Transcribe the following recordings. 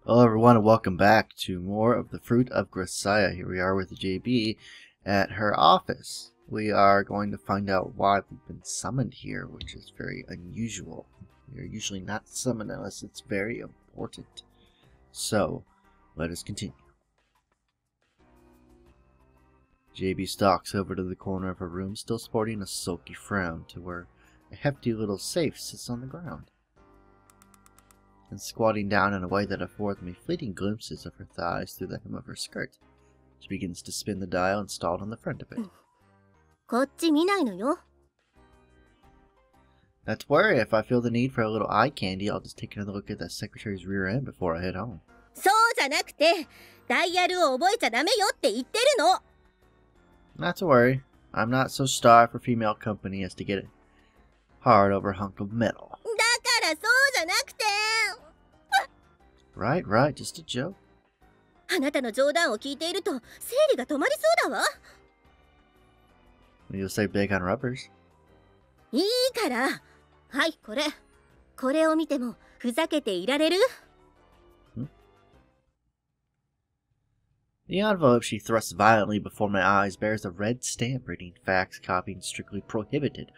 Hello everyone and welcome back to more of the Fruit of Grisaia. Here we are with JB at her office. We are going to find out why we've been summoned here, which is very unusual. We are usually not summoned unless it's very important. So, let us continue. JB stalks over to the corner of her room, still sporting a sulky frown, to where a hefty little safe sits on the ground. And squatting down in a way that affords me fleeting glimpses of her thighs through the hem of her skirt. She begins to spin the dial installed on the front of it. Not to worry, if I feel the need for a little eye candy, I'll just take another look at that secretary's rear end before I head home. Not to worry, I'm not so starved for female company as to get a hard over a hunk of metal. Right, just a joke. You'll say big on rubbers. The envelope she thrusts violently before my eyes bears a red stamp reading fax copying strictly prohibited.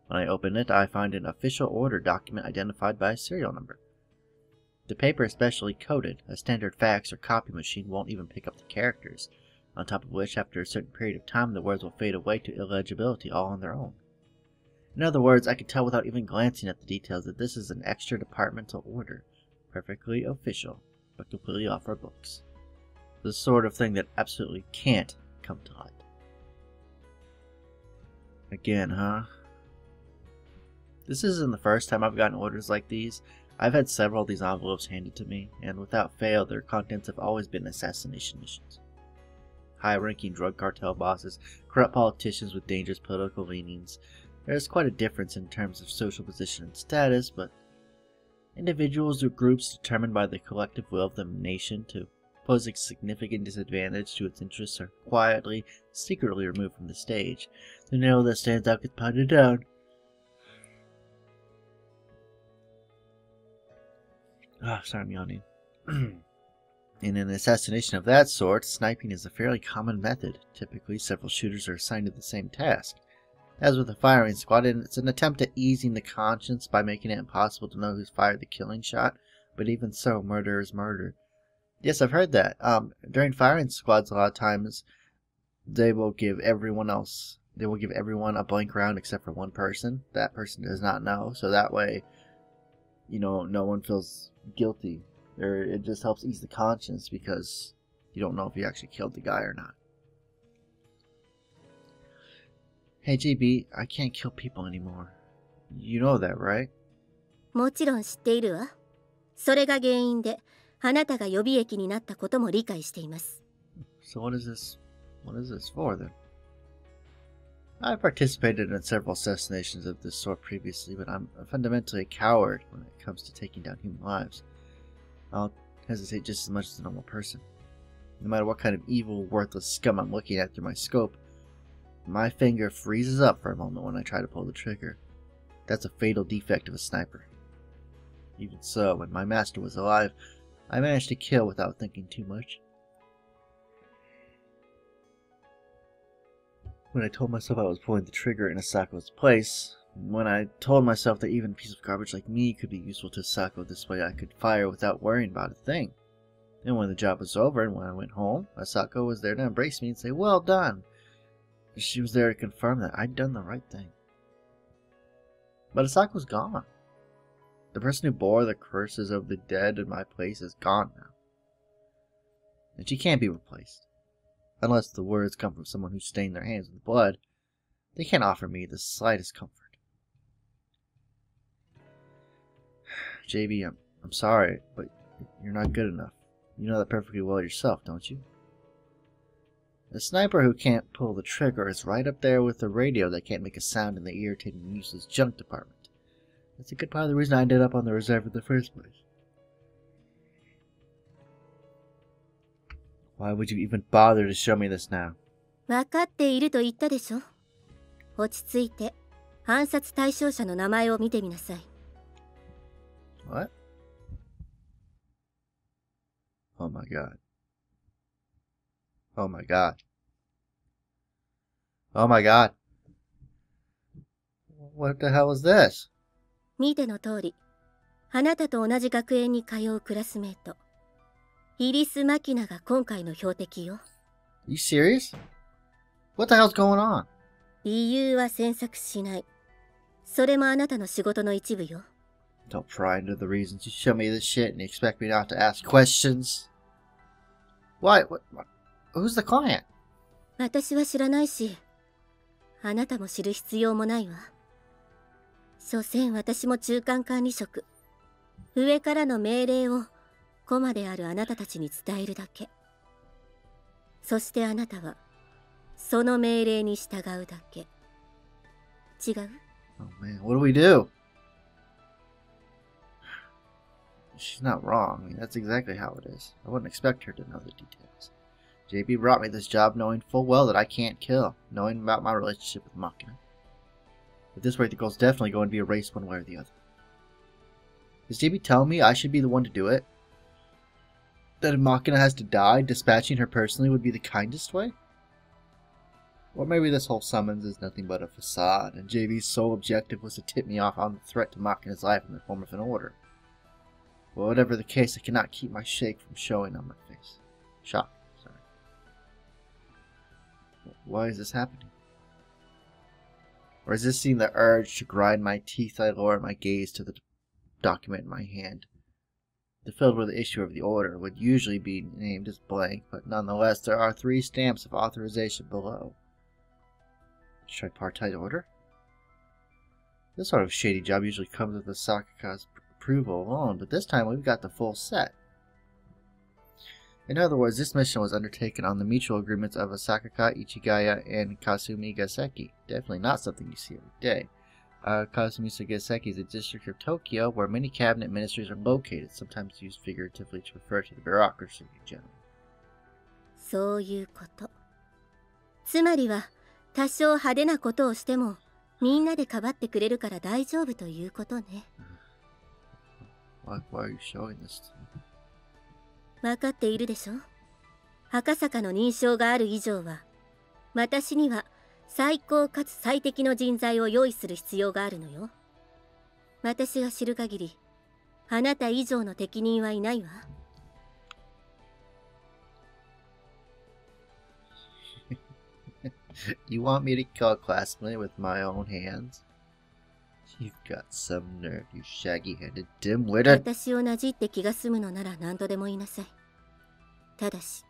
When I open it, I find an official order document identified by a serial number. The paper is specially coded. A standard fax or copy machine won't even pick up the characters, on top of which, after a certain period of time, the words will fade away to illegibility all on their own. In other words, I can tell without even glancing at the details that this is an extra departmental order, perfectly official, but completely off our books. The sort of thing that absolutely can't come to light. Again, huh? This isn't the first time I've gotten orders like these. I've had several of these envelopes handed to me, and without fail, their contents have always been assassination missions. High-ranking drug cartel bosses, corrupt politicians with dangerous political leanings. There's quite a difference in terms of social position and status, but individuals or groups determined by the collective will of the nation to pose a significant disadvantage to its interests are quietly, secretly removed from the stage. The nail that stands out gets pounded down. Sorry, I'm yawning. In an assassination of that sort, sniping is a fairly common method. Typically, several shooters are assigned to the same task. As with a firing squad, it's an attempt at easing the conscience by making it impossible to know who's fired the killing shot, but even so, murder is murder. Yes, I've heard that. During firing squads, a lot of times, they will give everyone a blank round except for one person. That person does not know, so that way, no one feels guilty, or it just helps ease the conscience because you don't know if you actually killed the guy or not. Hey JB, I can't kill people anymore. You know that, right? So what is this for then? I've participated in several assassinations of this sort previously, but I'm fundamentally a coward when it comes to taking down human lives. I'll hesitate just as much as a normal person. No matter what kind of evil, worthless scum I'm looking at through my scope, my finger freezes up for a moment when I try to pull the trigger. That's a fatal defect of a sniper. Even so, when my master was alive, I managed to kill without thinking too much. When I told myself I was pulling the trigger in Asako's place, when I told myself that even a piece of garbage like me could be useful to Asako, this way I could fire without worrying about a thing. And when the job was over and when I went home, Asako was there to embrace me and say, "Well done." She was there to confirm that I'd done the right thing. But Asako's gone. The person who bore the curses of the dead in my place is gone now. And she can't be replaced. Unless the words come from someone who stained their hands with blood, they can't offer me the slightest comfort. JB, I'm sorry, but you're not good enough. You know that perfectly well yourself, don't you? The sniper who can't pull the trigger is right up there with the radio that can't make a sound in the irritating and useless junk department. That's a good part of the reason I ended up on the reserve in the first place. Why would you even bother to show me this now? What? Oh my god. Oh my god. Oh my god. What the hell is this? 見ての通り、あなたと同じ学園に通うクラスメート、イリス・マキナが今回の標的よ。You serious? What the hell's going on? 理由は詮索しない。それもあなたの仕事の一部よ。Don't pry into the reasons. You show me this shit and you expect me not to ask questions? Why? What? Who's the client? 私は知らないし、あなたも知る必要もないわ。所詮私も中間管理職。上からの命令をコマであるあなたたちに伝えるだけ。そしてあなたはその命令に従うだけ。違う？ Oh man, what do we do? She's not wrong. I mean, that's exactly how it is. I wouldn't expect her to know the details. JB brought me this job knowing full well that I can't kill, knowing about my relationship with Makina. At this rate, the goal's definitely going to be erased one way or the other. Is JB telling me I should be the one to do it? That if Makina has to die, dispatching her personally would be the kindest way? Or maybe this whole summons is nothing but a facade, and JB's sole objective was to tip me off on the threat to Makina's life in the form of an order. Well, whatever the case, I cannot keep my shake from showing on my face. Shock, sorry. Why is this happening? Resisting the urge to grind my teeth, I lower my gaze to the document in my hand. The field where the issuer of the order would usually be named as blank, but nonetheless there are 3 stamps of authorization below. Tripartite order? This sort of shady job usually comes with the Sakaka's approval alone, but this time we've got the full set. In other words, this mission was undertaken on the mutual agreements of Asakaka, Ichigaya, and Kasumi Gaseki. Definitely not something you see every day. Kasumi Gaseki is a district of Tokyo where many cabinet ministries are located, sometimes used figuratively to refer to the bureaucracy in general. そういうこと。つまりは、多少派手なことをしても、みんなでかばってくれるから大丈夫ということね。Why are you showing this to me? 分かっているでしょ？赤坂の認証がある以上は、私には最高かつ最適の人材を用意する必要があるのよ。私が知る限り、あなた以上の適任はいないわ。You want me to kill a classmate with my own hands? You've got some nerve, you shaggy-headed dim-witted. 私をなじって気が済むのなら何とでも言いなさい。ただし。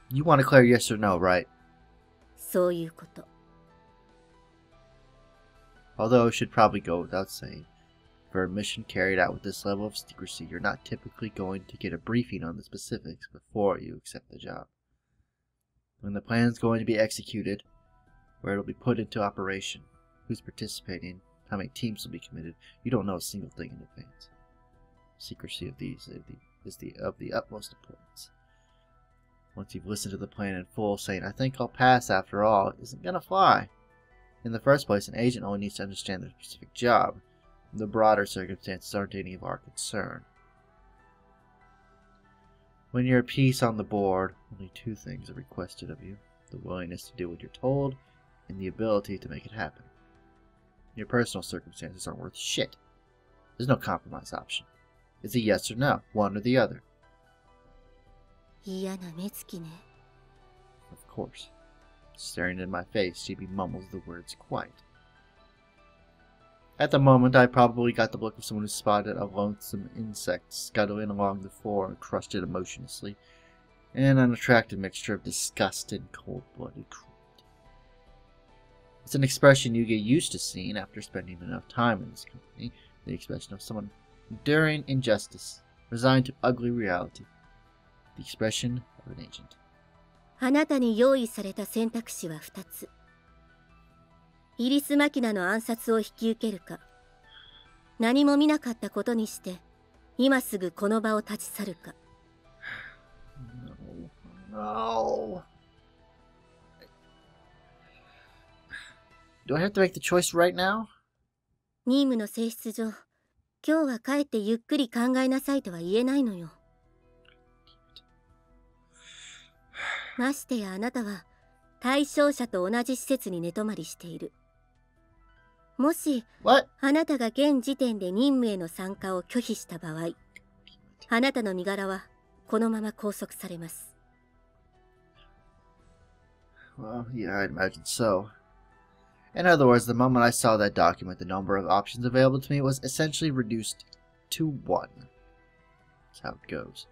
You want to clear yes or no, right? そういうこと。Although it should probably go without saying, for a mission carried out with this level of secrecy, you're not typically going to get a briefing on the specifics before you accept the job. When the plan is going to be executed, where it will be put into operation, who's participating, how many teams will be committed, you don't know a single thing in advance. Secrecy of these is of the utmost importance. Once you've listened to the plan in full, saying, I think I'll pass after all, isn't gonna fly. In the first place, an agent only needs to understand their specific job. The broader circumstances aren't any of our concern. When you're a piece on the board, only 2 things are requested of you. The willingness to do what you're told, and the ability to make it happen. Your personal circumstances aren't worth shit. There's no compromise option. It's a yes or no, one or the other. 嫌な目つきね。Of course. Staring in my face, GB mumbles the words quiet. At the moment, I probably got the look of someone who spotted a lonesome insect scuttling along the floor and crushed it emotionlessly. An unattractive mixture of disgust and cold-blooded cruelty. It's an expression you get used to seeing after spending enough time in this company. The expression of someone enduring injustice, resigned to ugly reality. The expression of an agent. あなたに用意された選択肢は2つ。イリス・マキナの暗殺を引き受けるか、何も見なかったことにして、今すぐこの場を立ち去るか。No. Do I have to make the choice right now? 任務の性質上、今日は帰ってゆっくり考えなさいとは言えないのよ。ましてやあなたは対象者と同じ施設に寝泊まりしている。もし What? あなたが現時点で任務への参加を拒否した場合、あなたの身柄はこのまま拘束されます。Well, yeah, I'd imagine so. In other words, the moment I saw that document, the number of options available to me was essentially reduced to 1. That's how it goes.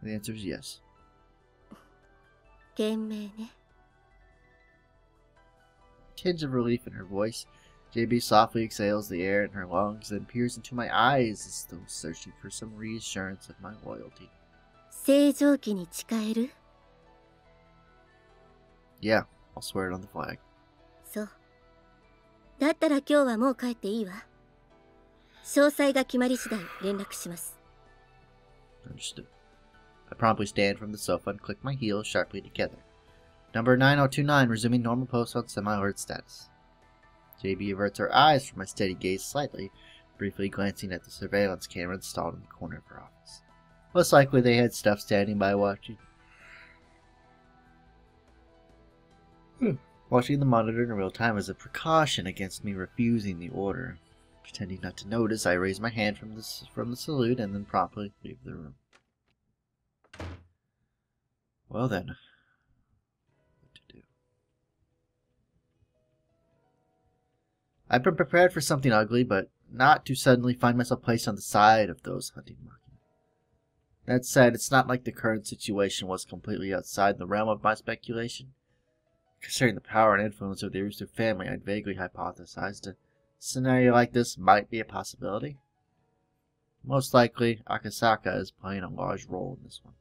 The answer is yes. 賢明ね。 Tinge of relief in her voice. JB softly exhales the air in her lungs, then peers into my eyes as though searching for some reassurance of my loyalty. 正常期に誓える？ Yeah, I'll swear it on the flag. そう。だったら今日はもう帰っていいわ。詳細が決まり次第連絡します。 Understood. I promptly stand from the sofa and click my heels sharply together. Number 9029 resuming normal post on semi-alert status. JB averts her eyes from my steady gaze slightly, briefly glancing at the surveillance camera installed in the corner of her office. Most likely they had stuff standing by watching. Watching the monitor in real time is a precaution against me refusing the order. Pretending not to notice, I raise my hand from the salute and then promptly leave the room. Well then, what to do? I've been prepared for something ugly, but not to suddenly find myself placed on the side of those hunting Makina. That said, it's not like the current situation was completely outside the realm of my speculation. Considering the power and influence of the Rooster family, I'd vaguely hypothesized a scenario like this might be a possibility. Most likely, Akasaka is playing a large role in this one.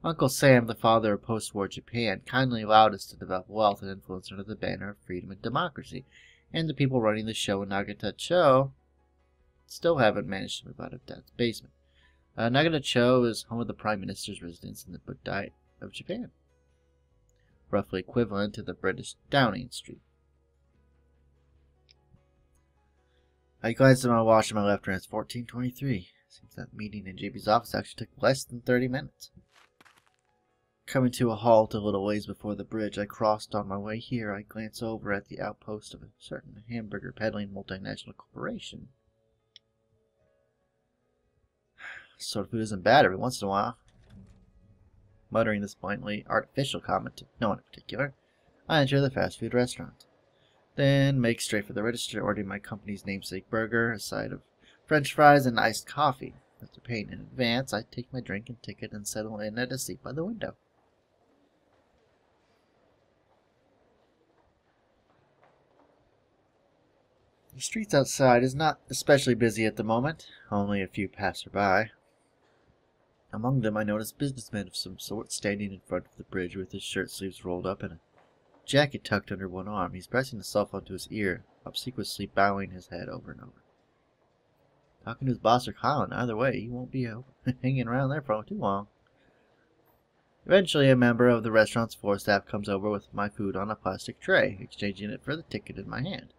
Uncle Sam, the father of post-war Japan, kindly allowed us to develop wealth and influence under the banner of freedom and democracy, and the people running the show in Nagata-cho still haven't managed to move out of Dad's basement. Nagata-cho is home of the Prime Minister's residence in the Buddhite of Japan, roughly equivalent to the British Downing Street. I glanced at my watch on my left and it's 14:23. Seems that meeting in JB's office actually took less than 30 minutes. Coming to a halt a little ways before the bridge I crossed on my way here, I glance over at the outpost of a certain hamburger-peddling multinational corporation. Sort of food isn't bad every once in a while. Muttering this blatantly artificial comment to no one in particular, I enter the fast food restaurant. Then make straight for the register, ordering my company's namesake burger, a side of French fries, and iced coffee. After paying in advance, I take my drink and ticket and settle in at a seat by the window. The streets outside is not especially busy at the moment, only a few passer-by. Among them I notice a businessman of some sort standing in front of the bridge with his shirt sleeves rolled up and a jacket tucked under one arm. He's pressing his cell phone to his ear, obsequiously bowing his head over and over. Talking to his boss or Colin, either way, he won't be hanging around there for too long. Eventually, a member of the restaurant's floor staff comes over with my food on a plastic tray, exchanging it for the ticket in my hand.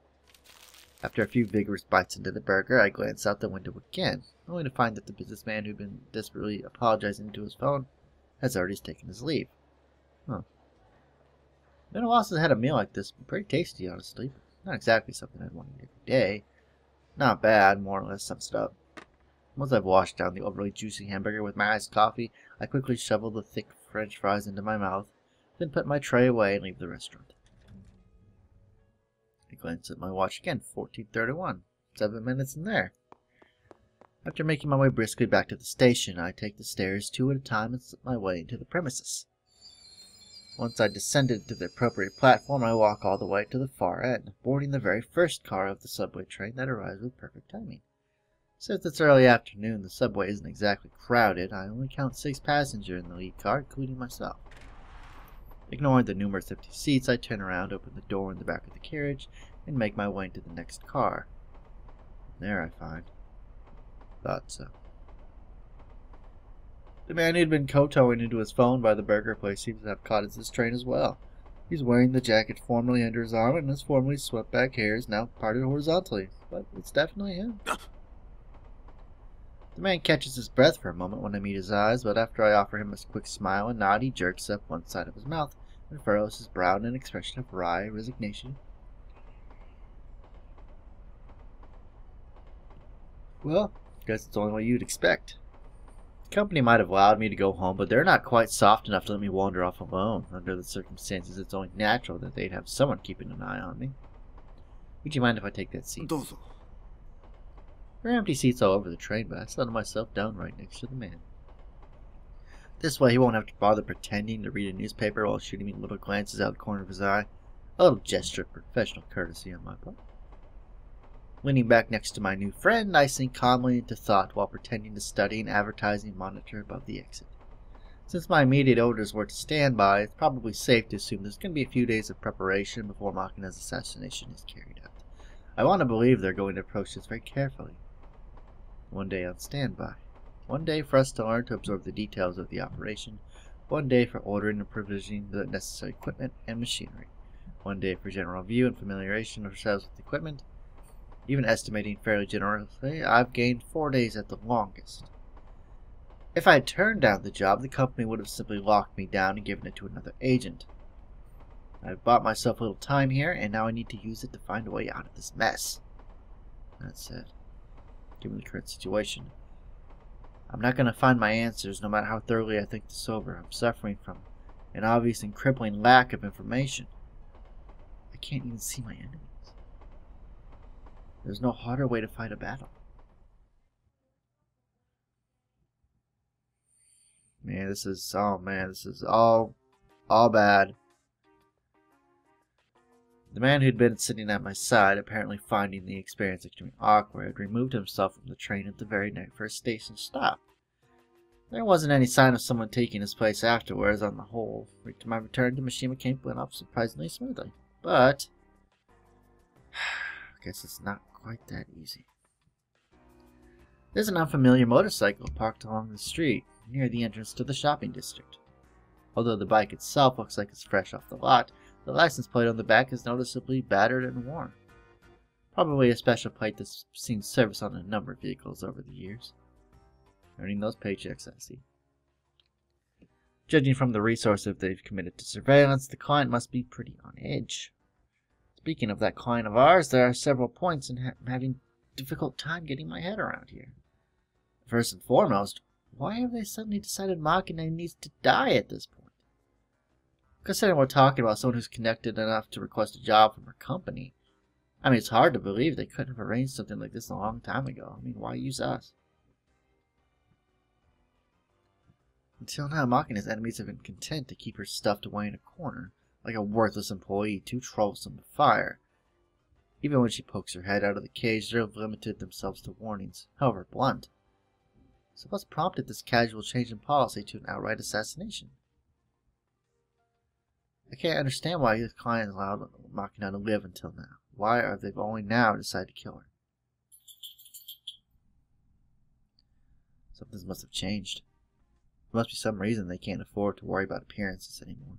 After a few vigorous bites into the burger, I glance out the window again, only to find that the businessman who'd been desperately apologizing to his phone has already taken his leave. Huh. Been a while since I had a meal like this. Pretty tasty, honestly. Not exactly something I'd want to eat every day. Not bad, more or less summed up. Once I've washed down the overly juicy hamburger with my iced coffee, I quickly shovel the thick French fries into my mouth, then put my tray away and leave the restaurant. I glance at my watch again, 14:31. 7 minutes in there. After making my way briskly back to the station, I take the stairs 2 at a time and slip my way into the premises. Once I descended to the appropriate platform, I walk all the way to the far end, boarding the very first car of the subway train that arrives with perfect timing. Since it's early afternoon, the subway isn't exactly crowded. I only count 6 passengers in the lead car, including myself. Ignoring the numerous empty seats, I turn around, open the door in the back of the carriage, and make my way into the next car. There I find. Thought so. The man who'd been kowtowing into his phone by the burger place seems to have caught his train as well. He's wearing the jacket formerly under his arm, and his formerly swept back hair is now parted horizontally. But it's definitely him. The man catches his breath for a moment when I meet his eyes, but after I offer him a quick smile and nod, he jerks up one side of his mouth and furrows his brow in an expression of wry resignation. Well, guess it's the only way you'd expect. The company might have allowed me to go home, but they're not quite soft enough to let me wander off alone. Under the circumstances, it's only natural that they'd have someone keeping an eye on me. Would you mind if I take that seat? Dozo. There are empty seats all over the train, but I settled myself down right next to the man. This way he won't have to bother pretending to read a newspaper while shooting me little glances out the corner of his eye. A little gesture of professional courtesy on my part. Leaning back next to my new friend, I sink calmly into thought while pretending to study an advertising monitor above the exit. Since my immediate orders were to stand by, it's probably safe to assume there's going to be a few days of preparation before Makina's assassination is carried out. I want to believe they're going to approach this very carefully. One day on standby. One day for us to learn to absorb the details of the operation. One day for ordering and provisioning the necessary equipment and machinery. One day for general view and familiarization of ourselves with the equipment. Even estimating fairly generously, I've gained 4 days at the longest. If I had turned down the job, the company would have simply locked me down and given it to another agent. I've bought myself a little time here, and now I need to use it to find a way out of this mess. That said, given the current situation, I'm not going to find my answers no matter how thoroughly I think this over. I'm suffering from an obvious and crippling lack of information. I can't even see my enemies. There's no harder way to fight a battle. Man, this is all bad. The man who'd been sitting at my side, apparently finding the experience extremely awkward, removed himself from the train at the very first station stop. There wasn't any sign of someone taking his place afterwards. On the whole, to my return to Mishima Camp went off surprisingly smoothly. But I guess it's not quite that easy. There's an unfamiliar motorcycle parked along the street near the entrance to the shopping district. Although the bike itself looks like it's fresh off the lot, the license plate on the back is noticeably battered and worn. Probably a special plate that's seen service on a number of vehicles over the years. Earning those paychecks, I see. Judging from the resources they've committed to surveillance, the client must be pretty on edge. Speaking of that client of ours, there are several points in having a difficult time getting my head around here. First and foremost, why have they suddenly decided Makina needs to die at this point? Considering we're talking about someone who's connected enough to request a job from her company, I mean, it's hard to believe they couldn't have arranged something like this a long time ago. I mean, why use us? Until now, Makina's enemies have been content to keep her stuffed away in a corner, like a worthless employee too troublesome to fire. Even when she pokes her head out of the cage, they've limited themselves to warnings, however blunt. So what's prompted this casual change in policy to an outright assassination? I can't understand why his client allowed Makina to live until now. Why are they only now decided to kill her? Something must have changed. There must be some reason they can't afford to worry about appearances anymore.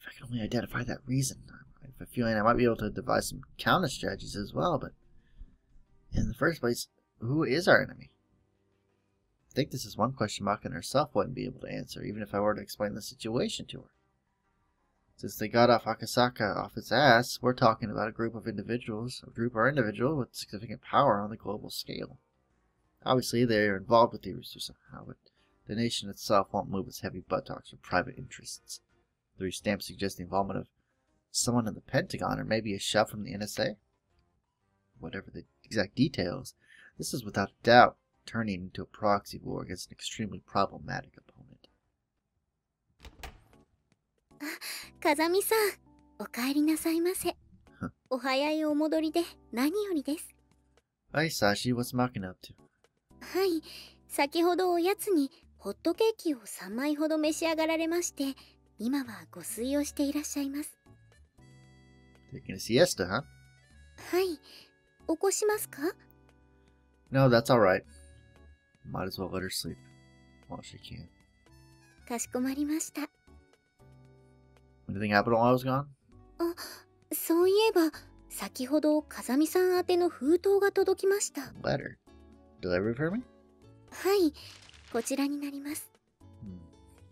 If I could only identify that reason, I have a feeling I might be able to devise some counter strategies as well, but in the first place, who is our enemy? I think this is one question Makina herself wouldn't be able to answer, even if I were to explain the situation to her. Since they got off Akasaka off its ass, we're talking about a group or individual with significant power on the global scale. Obviously, they are involved with the Rooster somehow, but the nation itself won't move its heavy buttocks for private interests. The stamp suggests the involvement of someone in the Pentagon, or maybe a chef from the NSA. Whatever the exact details, this is without doubt turning into a proxy war against an extremely problematic opponent. 風見さん、お帰りなさいませ。お早いお戻りで何よりです。Hi Sashi, what's Makina up to? はい、先ほどおやつにホットケーキを3枚ほど召し上がられまして、今はご睡をしていらっしゃいます。Taking a siesta, huh? はい、起こしますか? No, that's alright. Might as well let her sleep while she can. かしこまりました。Anything happened while I was gone? あ、そういえば、先ほど風見さん宛ての封筒が届きました。Letter. Delivery for me? はい、こちらになります。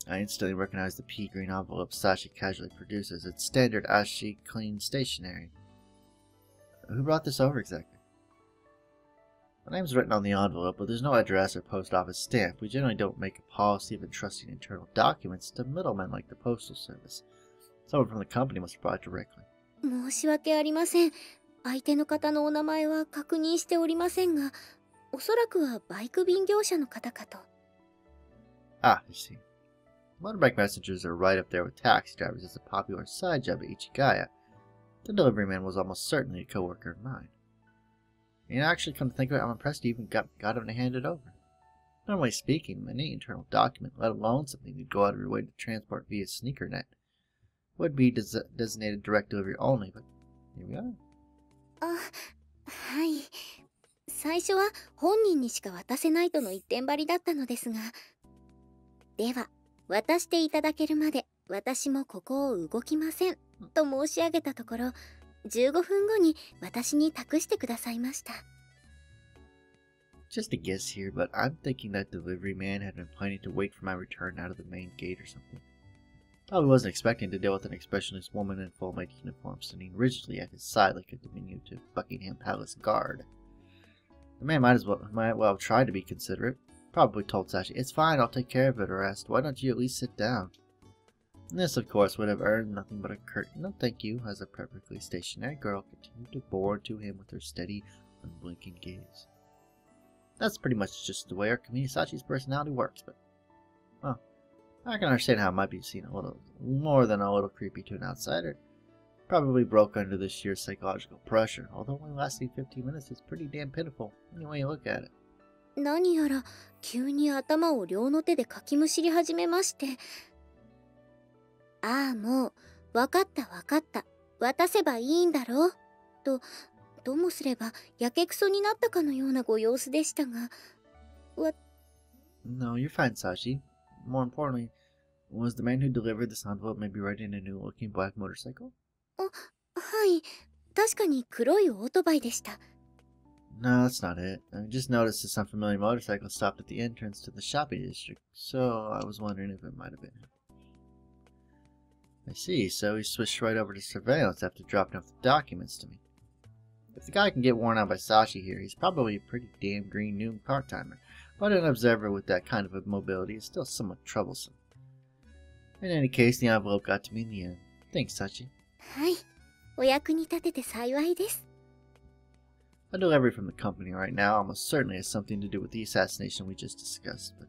I instantly recognized the pea green envelope Sashi casually produces. It's standard Ashi clean stationery. Who brought this over exactly? My name's written on the envelope, but there's no address or post office stamp. We generally don't make a policy of entrusting internal documents to middlemen like the Postal Service. Someone from the company must have brought it directly. 申し訳ありません。相手の方のお名前は確認しておりませんが、おそらくはバイク便業者の方かと。Ah, I see. Motorbike messengers are right up there with taxi drivers as a popular side job at Ichigaya. The delivery man was almost certainly a coworker of mine. And actually, come to think of it, I'm impressed he even got him to hand it over. Normally speaking, any internal document, let alone something you'd go out of your way to transport via sneakernet, would be designated direct delivery only, but here we are. あ、はい。最初は本人にしか渡せないとの一点張りだったのですが、では、渡していただけるまで私もここを動きませんと申し上げたところ、15分後に私に託してくださいました。Just a guess here, but I'm thinking that delivery man had been planning to wait for my return out of the main gate or something. Probably wasn't expecting to deal with an expressionless woman in full maid uniform standing rigidly at his side like a diminutive Buckingham Palace guard. The man might well have tried to be considerate. Probably told Sashi, "It's fine, I'll take care of it," or asked, "Why don't you at least sit down?" And this, of course, would have earned nothing but a curt "No, thank you," as a perfectly stationary girl continued to bore into him with her steady, unblinking gaze. That's pretty much just the way our community Sachi's personality works, but, well, I can understand how it might be seen a little more than a little creepy to an outsider. Probably broke under the sheer psychological pressure, although only lasting 15 minutes is pretty damn pitiful, any way you look at it. 何やら急に頭を両の手でかきむしり始めまして、ああ、もうわかったわかった、渡せばいいんだろうともすればやけくそになったかのようなご様子でしたが、No, you're fine, Sashi. More importantly, was the man who delivered this envelope maybe riding a new-looking black motorcycle? あ、はい、確かに黒いオートバイでした。No, that's not it. I just noticed this unfamiliar motorcycle stopped at the entrance to the shopping district, so I was wondering if it might have been him. I see, so he switched right over to surveillance after dropping off the documents to me. If the guy can get worn out by Sashi here, he's probably a pretty damn green new part-timer, but an observer with that kind of mobility is still somewhat troublesome. In any case, the envelope got to me in the end. Thanks, Sachi. はい、お役に立てて幸いです。A delivery from the company right now almost certainly has something to do with the assassination we just discussed, but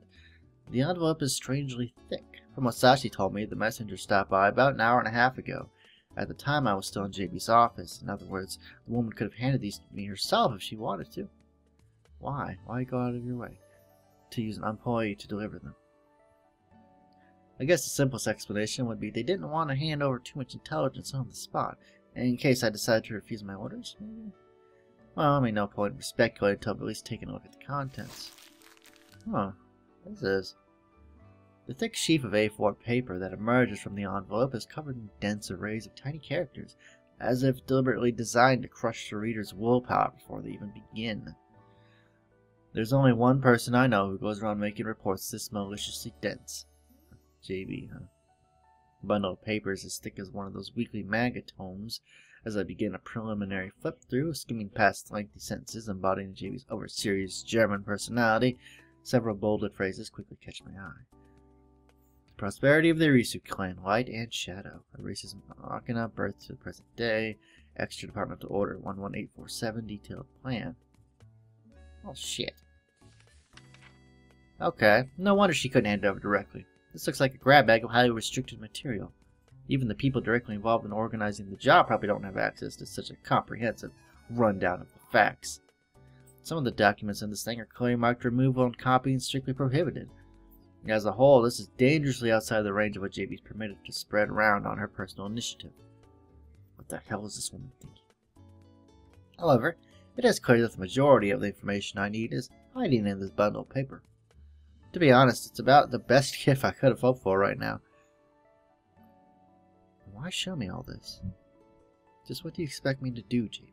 the envelope is strangely thick. From what Sashi told me, the messenger stopped by about an hour and a half ago. At the time, I was still in JB's office. In other words, the woman could have handed these to me herself if she wanted to. Why? Why go out of your way to use an employee to deliver them? I guess the simplest explanation would be they didn't want to hand over too much intelligence on the spot, in case I decided to refuse my orders, maybe? Well, I mean, no point in speculating until I've at least taken a look at the contents. Huh. This is... The thick sheaf of A4 paper that emerges from the envelope is covered in dense arrays of tiny characters, as if deliberately designed to crush the reader's willpower before they even begin. There's only one person I know who goes around making reports this maliciously dense. JB, huh? The bundle of paper is as thick as one of those weekly manga tomes. As I begin a preliminary flip through, skimming past lengthy sentences embodying JB's over-serious German personality, several bolded phrases quickly catch my eye. The prosperity of the Irisu clan, light and shadow. Erases Makina, birth to the present day. Extra departmental order 11847, detailed plan. Oh shit. Okay, no wonder she couldn't hand it over directly. This looks like a grab bag of highly restricted material. Even the people directly involved in organizing the job probably don't have access to such a comprehensive rundown of the facts. Some of the documents in this thing are clearly marked removal and copying strictly prohibited. As a whole, this is dangerously outside the range of what JB's permitted to spread around on her personal initiative. What the hell is this woman thinking? However, it is clear that the majority of the information I need is hiding in this bundle of paper. To be honest, it's about the best gift I could have hoped for right now. Why show me all this? Just what do you expect me to do, JB?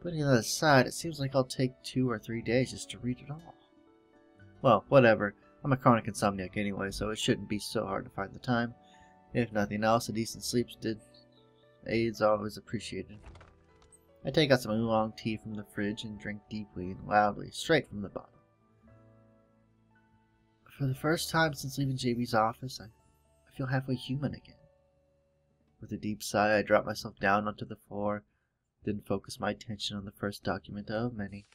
Putting that aside, it seems like I'll take 2 or 3 days just to read it all. Well, whatever. I'm a chronic insomniac anyway, so it shouldn't be so hard to find the time. If nothing else, a decent sleep aids always appreciated. I take out some oolong tea from the fridge and drink deeply and loudly, straight from the bottle. For the first time since leaving JB's office, I feel halfway human again. With a deep sigh, I drop myself down onto the floor, then focus my attention on the first document of many.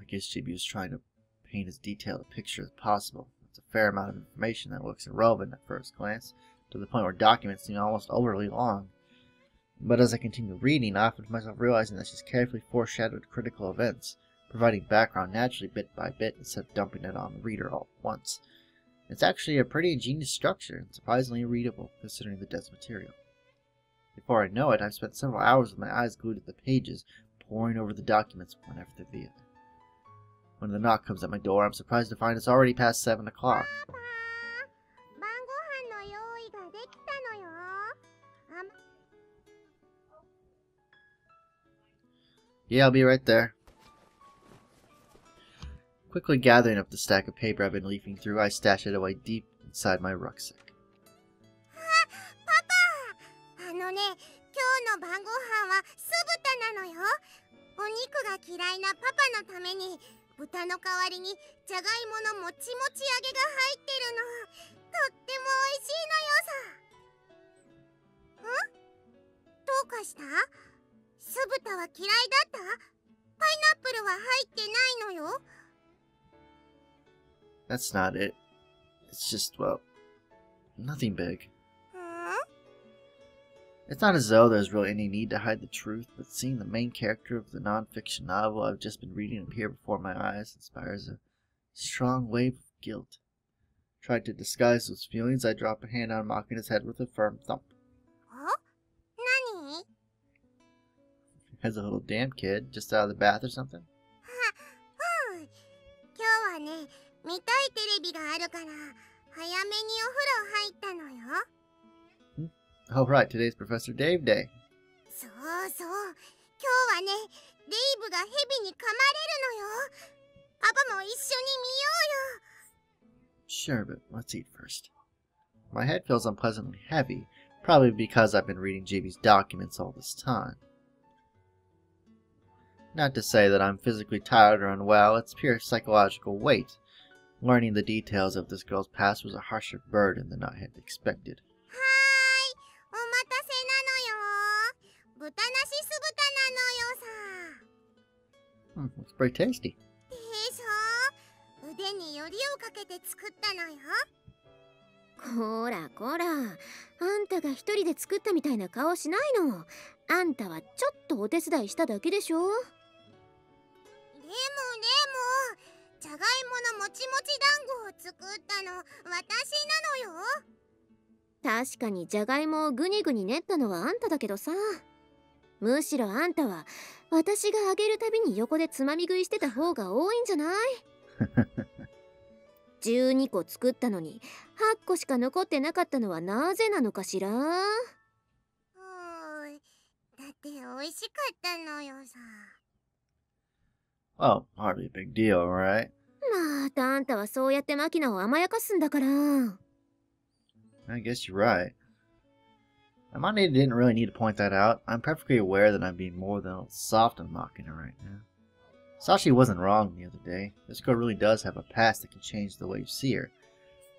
I guess JB was trying to paint as detailed a picture as possible. It's a fair amount of information that looks irrelevant at first glance, to the point where documents seem almost overly long. But as I continue reading, I often find myself realizing that she's carefully foreshadowed critical events, providing background naturally bit by bit instead of dumping it on the reader all at once. It's actually a pretty ingenious structure and surprisingly readable, considering the dense material. Before I know it, I've spent several hours with my eyes glued to the pages, poring over the documents whenever they're there. When the knock comes at my door, I'm surprised to find it's already past 7 o'clock. Yeah, I'll be right there. Quickly gathering up the stack of paper I've been leafing through, I stash it away deep inside my rucksack. That's not it. It's just, well, nothing big. It's not as though there's really any need to hide the truth, but seeing the main character of the non-fiction novel I've just been reading appear before my eyes inspires a strong wave of guilt. Trying to disguise those feelings, I drop a hand on Makina's head with a firm thump. Nani? As a little damn kid, just out of the bath or something? Oh right, today's Professor Dave Day. Sure, but let's eat first. My head feels unpleasantly heavy, probably because I've been reading JB's documents all this time. Not to say that I'm physically tired or unwell, it's pure psychological weight. Learning the details of this girl's past was a harsher burden than I had expected. Looks pretty tasty. Well, hardly a big deal, right? I guess you're right. Amani didn't really need to point that out. I'm perfectly aware that I'm being more than a little soft on Makina right now. Sashi wasn't wrong the other day. This girl really does have a past that can change the way you see her.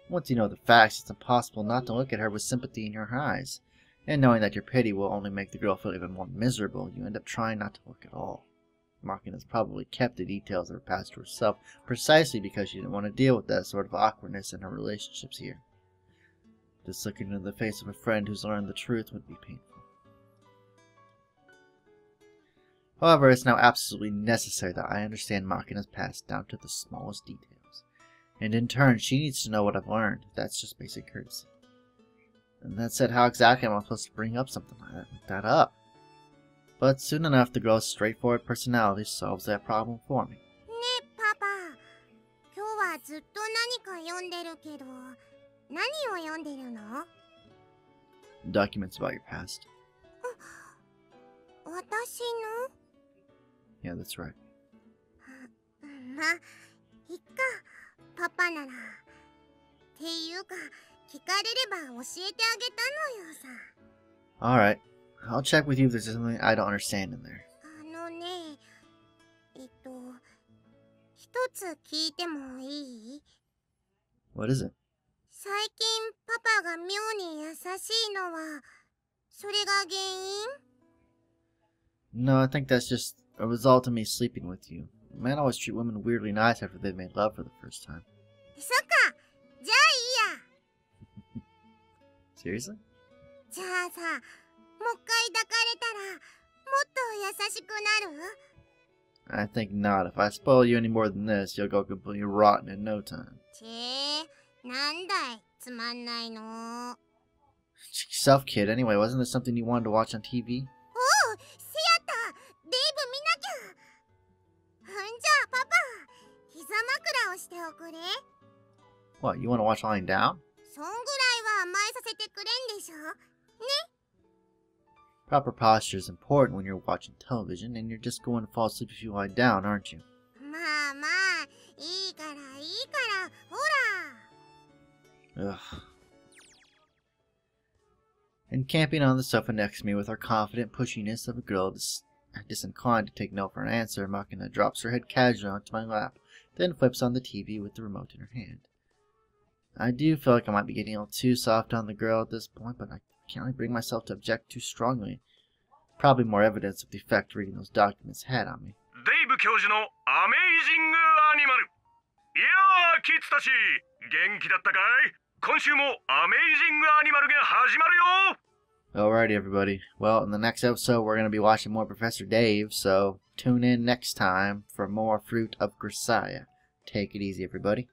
Once you know the facts, it's impossible not to look at her with sympathy in your eyes. And knowing that your pity will only make the girl feel even more miserable, you end up trying not to look at all. Makina's probably kept the details of her past to herself, precisely because she didn't want to deal with that sort of awkwardness in her relationships here. Just looking into the face of a friend who's learned the truth would be painful. However, it's now absolutely necessary that I understand Makina's past down to the smallest details. And in turn, she needs to know what I've learned. That's just basic courtesy. And that said, how exactly am I supposed to bring up something like that up? But soon enough, the girl's straightforward personality solves that problem for me. ずっと何か読んでるけど、何を読んでるの？ Documents about your past. 私の？ Yeah, that's right. ま、いっか、パパなら。っていうか、聞かれれば教えてあげたのよさ。Alright. I'll check with you if there's something I don't understand in there. ね、一つ聞いてもいい？ What is it? 最近パパが妙に優しいのは、それが原因？ No, I think that's just a result of me sleeping with you. Men always treat women weirdly nice after they've made love for the first time. そっか、じゃあいいや。 Seriously? じゃあさ、もう一回抱かれたら、もっと優しくなる？ I think not. If I spoil you any more than this, you'll go completely rotten in no time. なんだい、つまんないの。 Yourself, kid. Anyway, wasn't there something you wanted to watch on TV? おう、せやった。デイブ見なきゃ。じゃあパパ、膝枕をしておくれ。 What, you want to watch lying down? そんぐらいは甘えさせてくれんでしょ。 Proper posture is important when you're watching television, and you're just going to fall asleep if you lie down, aren't you? まあまあ、いいから、ほら。 Ugh. And camping on the sofa next to me with her confident pushiness of a girl disinclined to take no for an answer, Makina drops her head casually onto my lap, then flips on the TV with the remote in her hand. I do feel like I might be getting a little too soft on the girl at this point, but I can't really bring myself to object too strongly. Probably more evidence of the effect reading those documents had on me. デイブ教授のアメイジングアニマル。いやー、キッズたち、元気だったかい？今週もアメイジングアニマルが始まるよ。 Alrighty, everybody. Well, in the next episode, we're going to be watching more Professor Dave, so tune in next time for more Fruit of Grisaia. Take it easy, everybody.